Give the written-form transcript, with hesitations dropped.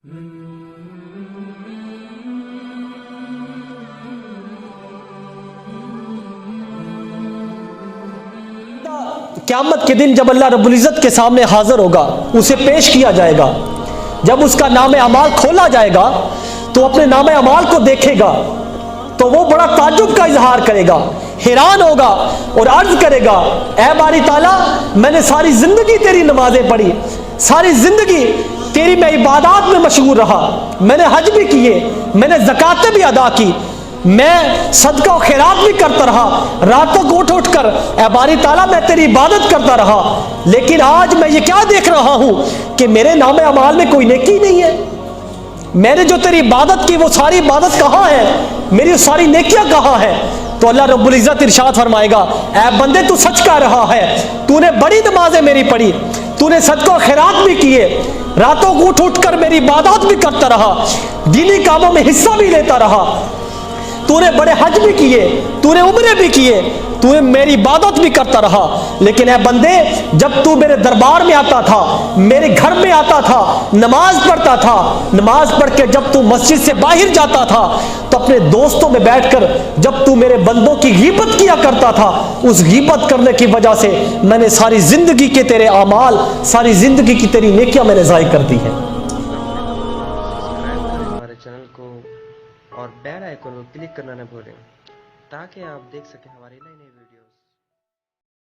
قیامت کے دن جب اللہ رب العزت کے سامنے حاضر ہوگا، اسے پیش کیا جائے گا، جب اس کا نام اعمال کھولا جائے گا تو اپنے نام اعمال کو دیکھے گا تو وہ بڑا تعجب کا اظہار کرے گا، حیران ہوگا اور عرض کرے گا، اے باری تعالیٰ، میں نے ساری زندگی تیری نمازیں پڑھی، ساری زندگی تیری میں عبادات میں مشغول رہا، میں نے حج بھی کیے، میں نے زکاتیں بھی ادا کی، میں صدقہ و خیرات بھی کرتا رہا، راتوں کو اٹھ کر اے باری تعالیٰ میں تیری عبادت کرتا رہا، لیکن آج میں یہ کیا دیکھ رہا ہوں کہ میرے نام اعمال میں کوئی نیکی نہیں ہے۔ میں نے جو تیری عبادت کی وہ ساری عبادت کہاں ہے، میری ساری نیکیاں کہاں ہے؟ تو اللہ رب العزت ارشاد فرمائے گا، اے بندے تو سچ کہہ رہا ہے، تو نے بڑی نمازیں میری پڑھی، تو نے صدقہ و خیرات بھی کیے، راتوں کو اٹھ کر میری عبادات بھی کرتا رہا، دینی کاموں میں حصہ بھی لیتا رہا، تو نے بڑے حج بھی کیے، تو نے عمرے بھی کیے، تو نے میری عبادت بھی کرتا رہا، لیکن اے بندے جب تو میرے دربار میں آتا تھا، میرے گھر میں آتا تھا، نماز پڑھتا تھا، نماز پڑھ کے جب تو مسجد سے باہر جاتا تھا تو اپنے دوستوں میں بیٹھ کر جب تو میرے بندوں کی غیبت کیا کرتا تھا، اس غیبت کرنے کی وجہ سے میں نے ساری زندگی کے تیرے اعمال، ساری زندگی کی تیری نیکیاں میں نے ضائع کر دی ہیں۔ ہمارے چینل کو اور بیل آئیکن کو کلک کرنا نہ بھولیں تاکہ آپ دیکھ سکیں ہماری نئی نئی